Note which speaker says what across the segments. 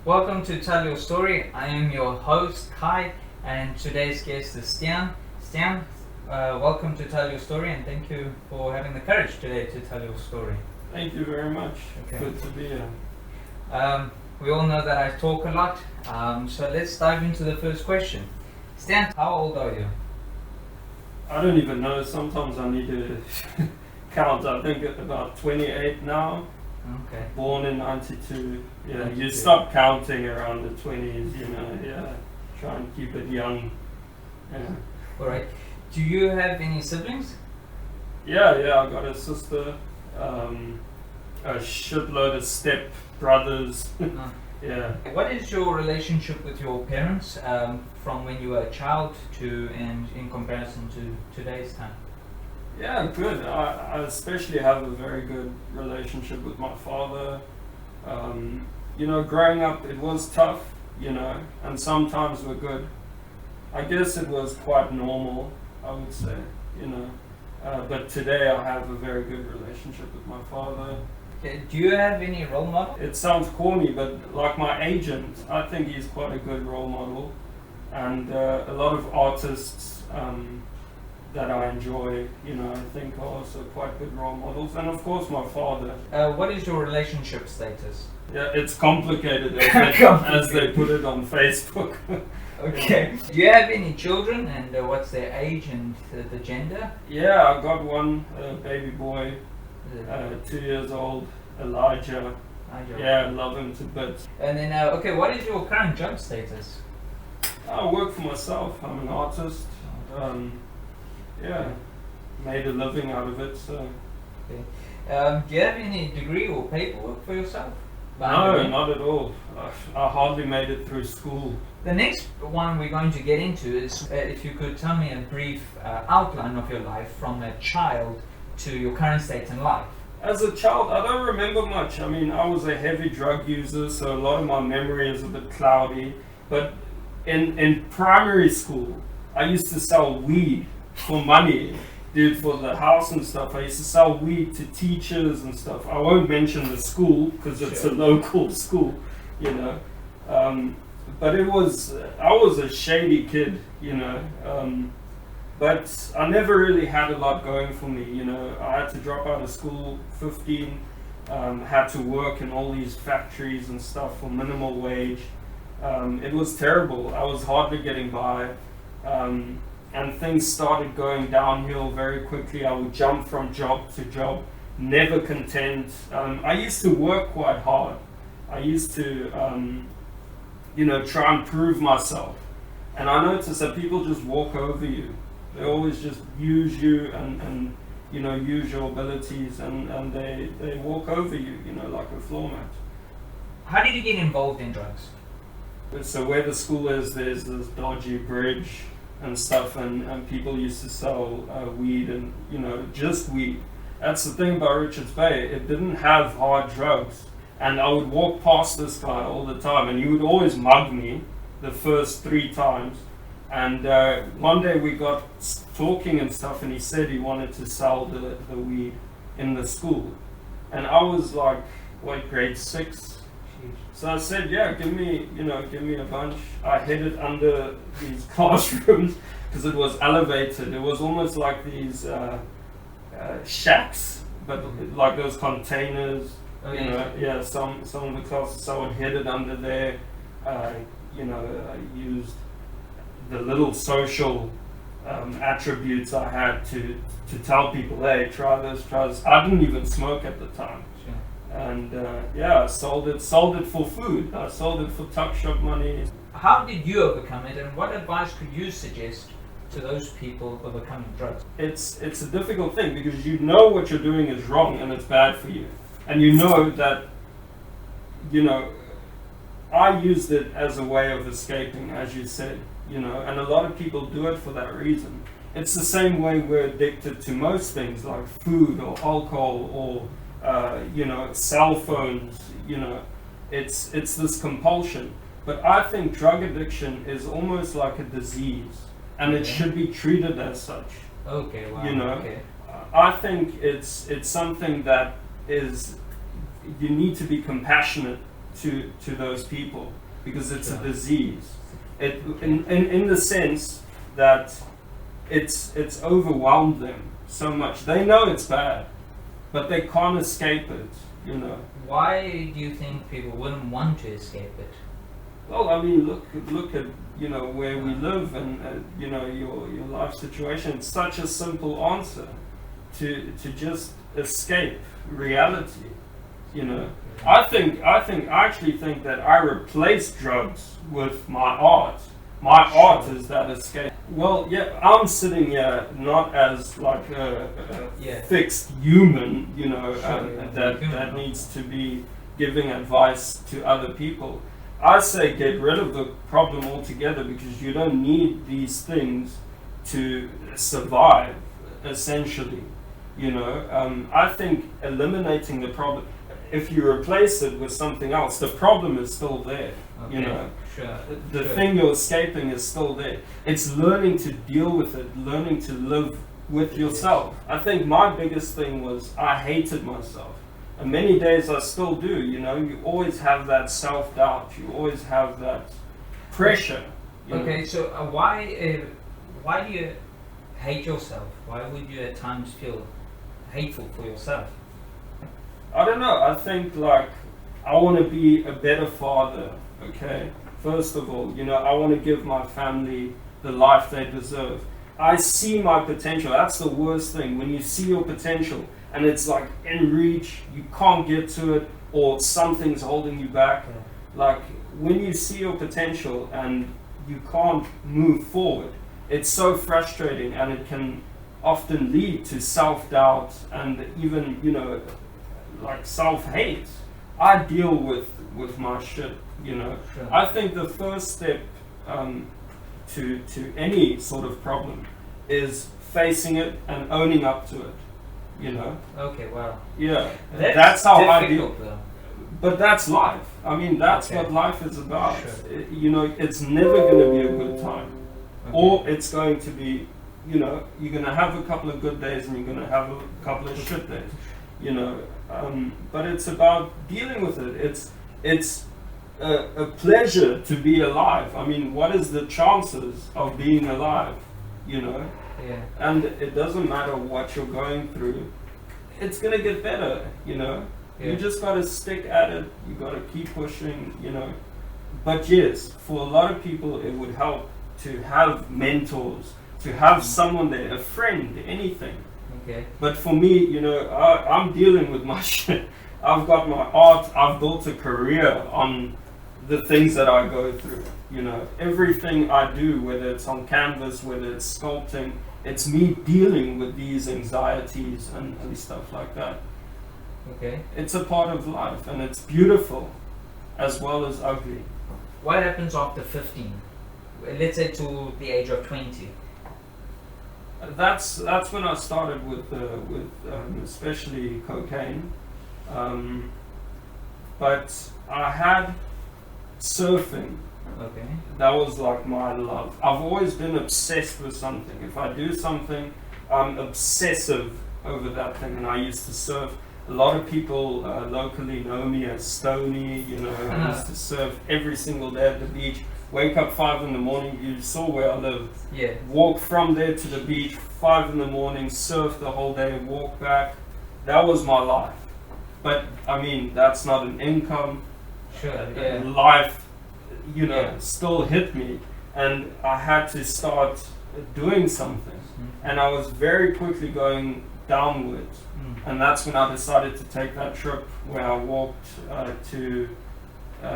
Speaker 1: Welcome to Tell Your Story. I am your host Kai, and today's guest is Stian. Stian, welcome to Tell Your Story, and thank you for having the courage today to tell your story.
Speaker 2: Thank you very much.
Speaker 1: Okay.
Speaker 2: Good to be here.
Speaker 1: We all know that I talk a lot, so let's dive into the first question. Stian, how old are you?
Speaker 2: I don't even know. Sometimes I need to count. I think about 28 now.
Speaker 1: Okay.
Speaker 2: Born in 92. Yeah,
Speaker 1: 92.
Speaker 2: You stop counting around the 20s, yeah. Try and keep it young. Yeah.
Speaker 1: Alright. Do you have any siblings?
Speaker 2: Yeah, I got a sister, a shitload of step brothers. Yeah.
Speaker 1: What is your relationship with your parents from when you were a child to and in comparison to today's time?
Speaker 2: Yeah, good. I especially have a very good relationship with my father. Growing up it was tough, and sometimes we're good. I guess it was quite normal, I would say, but today I have a very good relationship with my father.
Speaker 1: Okay. Do you have any role model?
Speaker 2: It sounds corny, but like my agent, I think he's quite a good role model, and a lot of artists that I enjoy, I think are also quite good role models, and of course my father.
Speaker 1: What is your relationship status?
Speaker 2: Yeah, it's complicated, as they put it on Facebook.
Speaker 1: Okay. Do you have any children, and what's their age and the gender?
Speaker 2: Yeah, I got one baby boy, 2 years old, Elijah. Yeah, I love him to bits.
Speaker 1: And then, okay, what is your current job status?
Speaker 2: I work for myself. I'm an artist. Made a living out of it. So.
Speaker 1: Okay. Do you have any degree or paperwork for yourself?
Speaker 2: No, not at all. I hardly made it through school.
Speaker 1: The next one we're going to get into is if you could tell me a brief outline of your life from a child to your current state in life.
Speaker 2: As a child, I don't remember much. I mean, I was a heavy drug user, so a lot of my memory is a bit cloudy. But in primary school, I used to sell weed for money, dude, for the house and stuff. I used to sell weed to teachers and stuff. I won't mention the school because it's a local school, But I was a shady kid, But I never really had a lot going for me, I had to drop out of school 15, had to work in all these factories and stuff for minimal wage. It was terrible. I was hardly getting by. And things started going downhill very quickly. I would jump from job to job, never content. I used to work quite hard. I used to, try and prove myself. And I noticed that people just walk over you. They always just use you and use your abilities, and they walk over you, like a floor mat.
Speaker 1: How did you get involved in drugs?
Speaker 2: So where the school is, there's this dodgy bridge and stuff, and people used to sell weed and just weed. That's the thing about Richards Bay, it didn't have hard drugs, and I would walk past this guy all the time, and he would always mug me the first 3 times. And one day we got talking and stuff, and he said he wanted to sell the weed in the school, and I was like, grade 6. So I said, yeah, give me a bunch. I hid it under these classrooms because it was elevated. It was almost like these shacks, but like those containers. Some of the classes. So I would hid it under there. I used the little social attributes I had to tell people, hey, try this. I didn't even smoke at the time. And I sold it for food. I sold it for tuck shop money.
Speaker 1: How did you overcome it, and what advice could you suggest to those people overcoming drugs?
Speaker 2: It's a difficult thing because you know what you're doing is wrong and it's bad for you, and you know that. I used it as a way of escaping, as you said. And a lot of people do it for that reason. It's the same way we're addicted to most things like food or alcohol or cell phones, it's this compulsion. But I think drug addiction is almost like a disease, and it should be treated as such.
Speaker 1: Okay, wow. Okay.
Speaker 2: I think it's something that is, you need to be compassionate to those people because it's
Speaker 1: Sure.
Speaker 2: a disease. It in the sense that it's overwhelmed them so much. They know it's bad, but they can't escape it. You know.
Speaker 1: Why do you think people wouldn't want to escape it?
Speaker 2: Well, I mean, look at where we live and your life situation. It's such a simple answer to just escape reality. You know, I actually think that I replace drugs with my art. My art is that escape. Well, yeah, I'm sitting here not as like a fixed human, that needs to be giving advice to other people. I say get rid of the problem altogether because you don't need these things to survive, essentially. I think eliminating the problem, if you replace it with something else, the problem is still there.
Speaker 1: Okay. Sure.
Speaker 2: The thing you're escaping is still there. It's learning to deal with it, learning to live with yourself. I think my biggest thing was I hated myself. And many days I still do, you always have that self-doubt, you always have that pressure.
Speaker 1: Okay, so why do you hate yourself? Why would you at times feel hateful for yourself?
Speaker 2: I don't know, I think like I want to be a better father, okay? First of all, I want to give my family the life they deserve. I see my potential, that's the worst thing, when you see your potential and it's like in reach, you can't get to it, or something's holding you back. Like when you see your potential and you can't move forward, it's so frustrating, and it can often lead to self-doubt and even, like self-hate. I deal with my shit,
Speaker 1: Sure.
Speaker 2: I think the first step to any sort of problem is facing it and owning up to it.
Speaker 1: Okay, wow.
Speaker 2: Yeah, that's how I deal.
Speaker 1: Though.
Speaker 2: But that's life. I mean, that's
Speaker 1: Okay.
Speaker 2: what life is about.
Speaker 1: Sure.
Speaker 2: It's never going to be a good time,
Speaker 1: Okay.
Speaker 2: or it's going to be, you're going to have a couple of good days and you're going to have a couple of shit days. But it's about dealing with it. It's a pleasure to be alive. I mean, what is the chances of being alive?
Speaker 1: Yeah.
Speaker 2: And it doesn't matter what you're going through, it's gonna get better,
Speaker 1: Yeah.
Speaker 2: You just gotta stick at it, you gotta keep pushing, But yes, for a lot of people it would help to have mentors, to have someone there, a friend, anything.
Speaker 1: Okay.
Speaker 2: But for me, I'm dealing with my shit. I've got my art, I've built a career on the things that I go through. Everything I do, whether it's on canvas, whether it's sculpting, it's me dealing with these anxieties and stuff like that.
Speaker 1: Okay.
Speaker 2: It's a part of life, and it's beautiful as well as ugly.
Speaker 1: What happens after 15? Let's say to the age of 20.
Speaker 2: That's when I started with especially cocaine. But I had surfing.
Speaker 1: Okay.
Speaker 2: That was like my love. I've always been obsessed with something. If I do something, I'm obsessive over that thing. And I used to surf. A lot of people locally know me as Stony. I used to surf every single day at the beach. Wake up 5 in the morning. You saw where I live.
Speaker 1: Yeah.
Speaker 2: Walk from there to the beach 5 in the morning. Surf the whole day. Walk back. That was my life. But I mean, that's not an income.
Speaker 1: Sure. Yeah.
Speaker 2: Life, still hit me, and I had to start doing something. And I was very quickly going downwards. And that's when I decided to take that trip where I walked to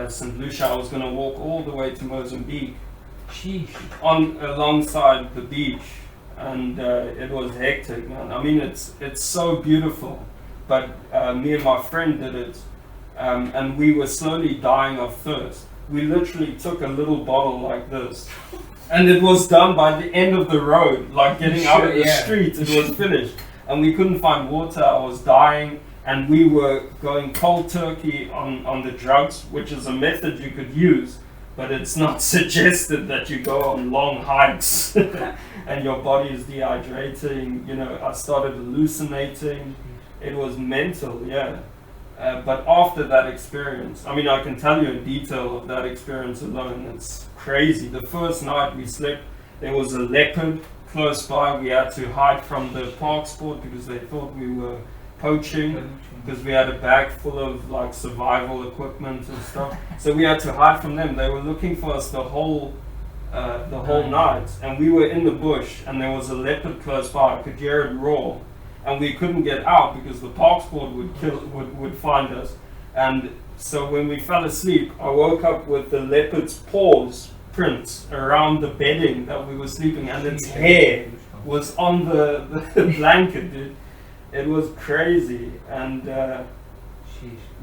Speaker 2: St. Lucia. I was going to walk all the way to Mozambique,
Speaker 1: Sheesh.
Speaker 2: alongside the beach, and it was hectic, man. I mean, it's so beautiful, but me and my friend did it, and we were slowly dying of thirst. We literally took a little bottle like this, and it was done by the end of the road, like getting out of the street. It was finished, and we couldn't find water. I was dying, and we were going cold turkey on the drugs, which is a method you could use, but it's not suggested that you go on long hikes and your body is dehydrating. I started hallucinating. It was mental, yeah. But after that experience, I mean, I can tell you in detail of that experience alone. It's crazy. The first night we slept, there was a leopard close by. We had to hide from the park sport because they thought we were poaching, because we had a bag full of like survival equipment and stuff. So we had to hide from them. They were looking for us the whole night, and we were in the bush, and there was a leopard close by. I could hear it roar, and we couldn't get out because the park sport would find us. And so when we fell asleep, I woke up with the leopard's paws prints around the bedding that we were sleeping, and its hair was on the blanket, dude. It was crazy. And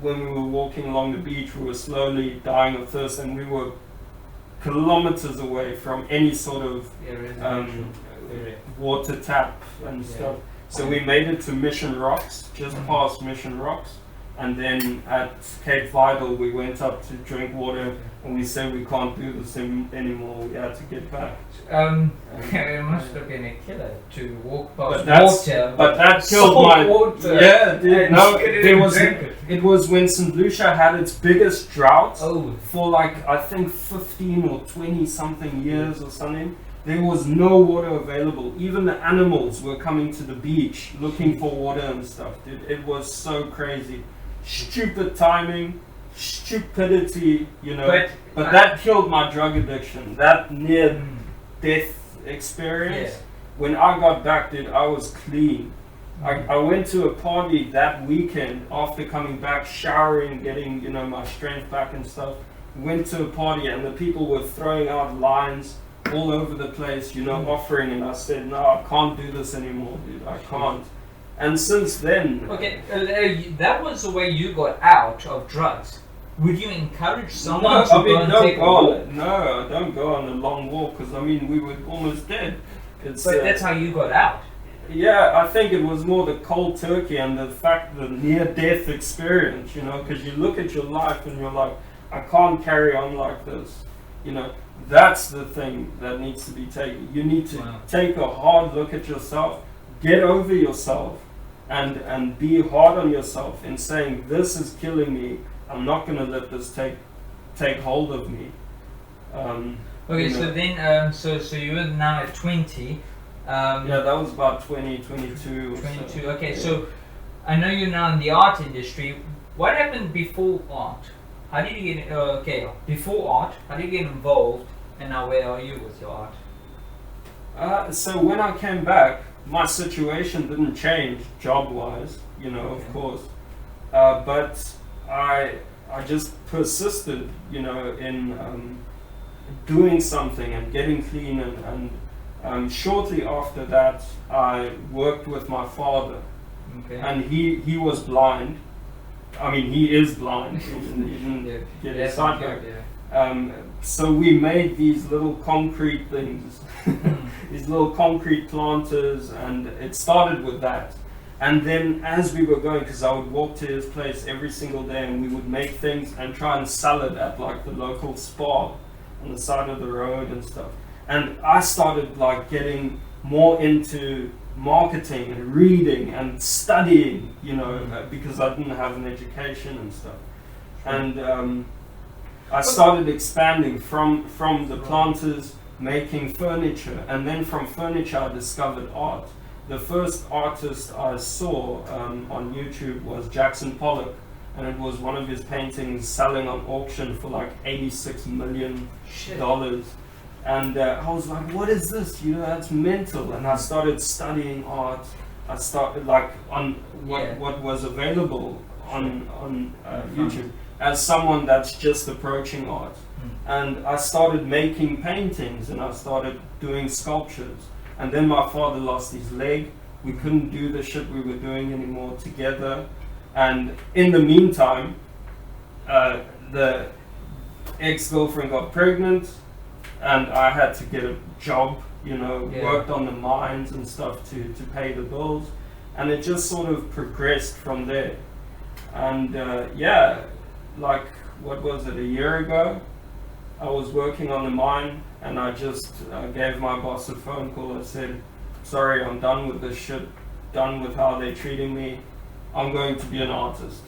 Speaker 2: when we were walking along the beach, we were slowly dying of thirst, and we were kilometers away from any sort of water tap and stuff. So we made it to Mission Rocks, just past Mission Rocks, and then at Cape Vidal we went up to drink water, and we said we can't do this anymore. We had to get back.
Speaker 1: It must have been a killer to walk past water.
Speaker 2: But that killed my
Speaker 1: water.
Speaker 2: Yeah, dude. No, it was when St. Lucia had its biggest drought for like I think 15 or 20 something years or something. There was no water available. Even the animals were coming to the beach looking for water and stuff, dude. It was so crazy. Stupid timing, stupidity, you know. But that killed my drug addiction. That near death experience. When I got back, dude, I was clean. I went to a party that weekend after coming back, showering, getting, you know, my strength back and stuff. Went to a party, and the people were throwing out lines all over the place, you know, offering, and I said, no, I can't do this anymore, dude. I can't. And since then...
Speaker 1: Okay, that was the way you got out of drugs. Would you encourage someone to go and take a walk?
Speaker 2: No, don't go on a long walk, because, I mean, we were almost dead.
Speaker 1: But that's how you got out.
Speaker 2: Yeah, I think it was more the cold turkey and the near-death experience, you know, because you look at your life and you're like, I can't carry on like this, you know. That's the thing that needs to be taken. You need to take a hard look at yourself, get over yourself, and be hard on yourself in saying, this is killing me. I'm not going to let this take hold of me.
Speaker 1: Okay, so then, so you were now at 20.
Speaker 2: Yeah, that was about 22.
Speaker 1: 22. Okay, so I know you're now in the art industry. What happened before art? How did you get before art? How did you get involved? And now where are you with your art?
Speaker 2: So when I came back, my situation didn't change job-wise, you know, of course. But I just persisted, you know, in doing something and getting clean, and shortly after that, I worked with my father, and he was blind. I mean, he is blind. He didn't get his sight back. So we made these little concrete things, these little concrete planters, and it started with that. And then as we were going, because I would walk to his place every single day, and we would make things and try and sell it at like the local spa on the side of the road and stuff. And I started like getting more into marketing and reading and studying, you know, because I didn't have an education and stuff. And I started expanding from the planters, making furniture, and then from furniture I discovered art. The first artist I saw on YouTube was Jackson Pollock, and it was one of his paintings selling on auction for like $86 million. And I was like, what is this? You know, that's mental. And I started studying art. I started like on what was available on YouTube as someone that's just approaching art. And I started making paintings, and I started doing sculptures. And then my father lost his leg. We couldn't do the shit we were doing anymore together. And in the meantime, the ex-girlfriend got pregnant, and I had to get a job, you know, worked on the mines and stuff to pay the bills. And it just sort of progressed from there. And like, what was it, a year ago, I was working on the mine, and I just gave my boss a phone call. I said, sorry, I'm done with this shit, done with how they're treating me. I'm going to be an artist.